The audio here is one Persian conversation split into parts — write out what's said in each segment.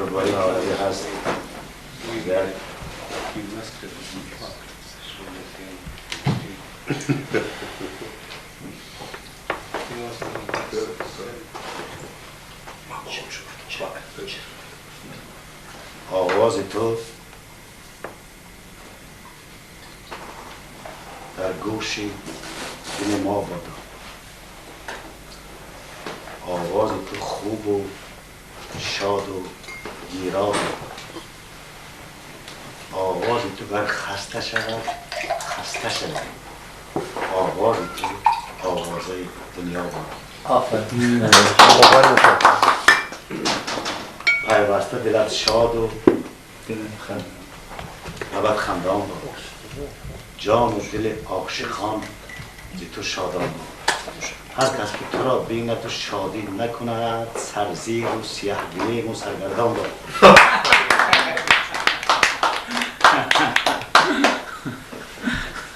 قربانی آوازی هست دیگر آواز تو در گوشی دل ما بادا، آواز تو خوب و شاد و گیرا، آواز تو بر خسته شود خسته شود، آواز تو آوازه دنیا بادا. آفرین. پیوسته دلت شاد و ابد خندان باش، جان و دل عاشقان ز تو شادان باش. هر کس که تو را بیند و شادی نکند، سرزیر و سیه گلیم و سرگردان باش.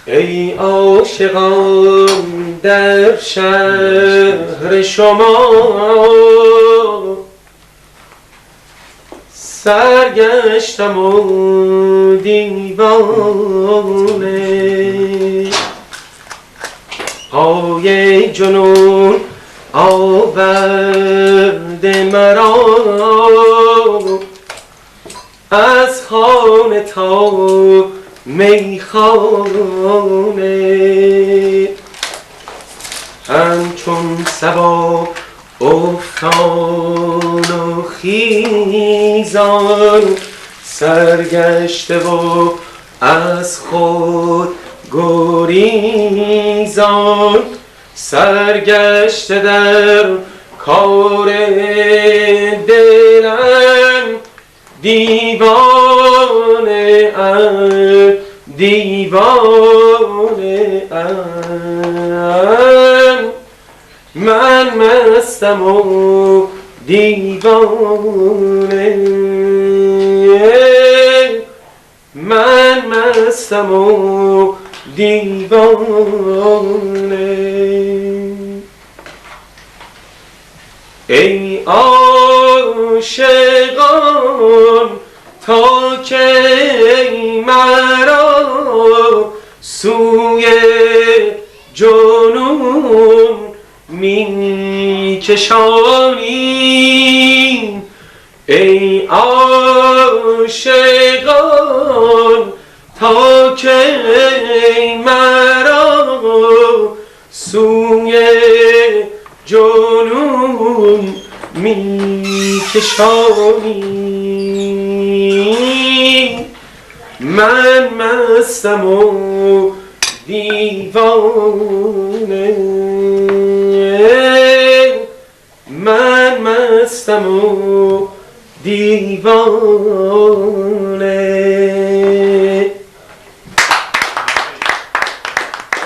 ای عاشقان در شهر شما، سرگشتم و دیوانه، پای جنون آورده مرا، از خانه تا میخانه، همچون صبا افتان و خیزان، سرگشته و از خود گریزان، سرگشته در کار دلم، دیوانه ام دیوانه ام، من مستم و دیوانه، من مستم و دیوانه. ای عاشقان تا کی مرا سوی جنون می کشانی، ای عاشقان تا کی مرا سوی جنون می کشانی، من مستم و دیوانه، من مستم و دیوانه.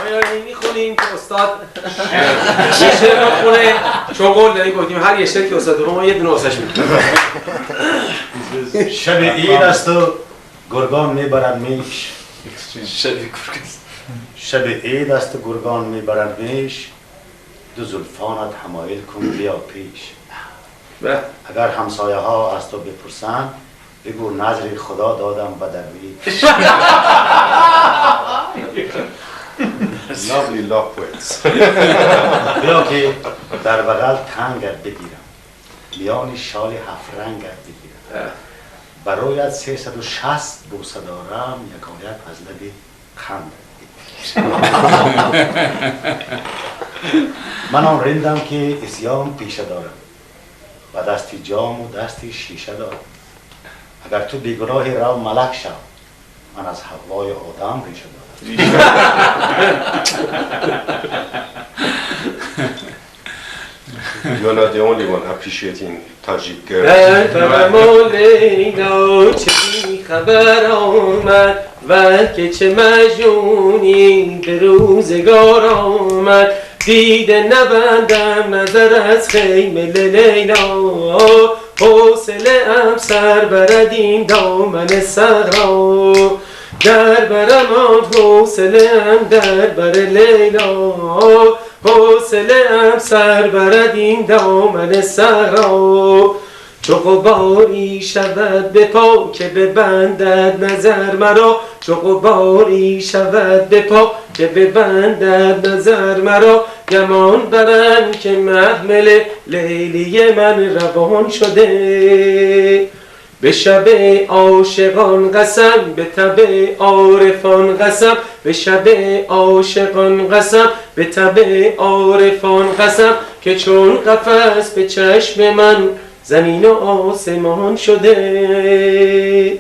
آیا این میخونیم که استاد یه شعر بخونه؟ چون قول داریم گفتیم هر یه شعر که استاد بخونه ما یه دونه واسش میکنیم. شب عید است و گرگان میبرند میش، شب عید است و گرگان میبرند میش، دو زلفانت حمایل کن بیا پیش. اگر همسایه ها از تو بپرسند بگو نظر خدا دادم به درویش. Lovely love poets. بیا که در بغل تنگت بگیرم، میان شال هفت رنگت بگیرم، برایت 360 بوسه دارم، یکایک از لب خندت بگیرم. من آن رندم که اسیان پیشه دارم و دستی جام و دستی شیشه دارم. اگر تو بیگناهی رو ملک شو، من از هوای آدم ریشه دارم. You're not the only one appreciating Tajik girls. در فرمان لیلا چه بی خبر آمد و که چه مجنونی به روزگار آمد، دیده نبندم نظر از خیمه لیلا، حوصله ام سر برد این دامن صحرا، در برم آن حوصله ام در بر لیلا، حوصله ام سر برد این دامن صحرا، چو غباری شود به پا که ببندد نظر مرا، چو غباری شود به پا که ببندد نظر مرا، گمان برم که محمل لیلی من روان شده. به شب عاشقان قسم، به تب عارفان قسم، به شب عاشقان قسم، به تب عارفان قسم، که چون قفس به چشم من زمین و آسمان شده.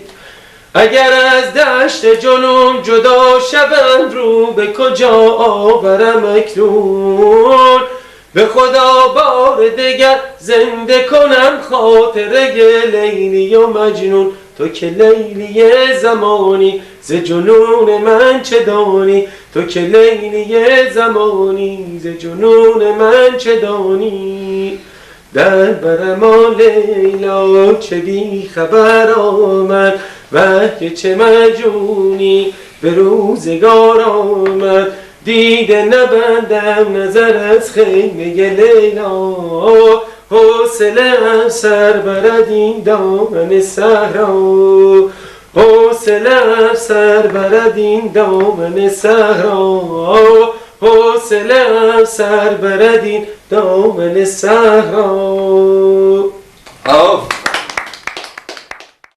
اگر از دشت جنون جدا شوند رو به کجا آورم اکنون، به خدا بار دگر زنده کنم خاطره لیلی و مجنون. تو که لیلی زمانی ز جنون من چه دانی، تو که لیلی زمانی ز جنون من چه دانی. در برم لیلا چه بی خبر آمد، وحی چه مجنونی به روزگار آمد. دیده نبندم نظر از خیمه لیلا، حوصله سر برد این دامن صحرا، حوصله سر برد این دامن صحرا، حوصله سر برد این دامن صحرا.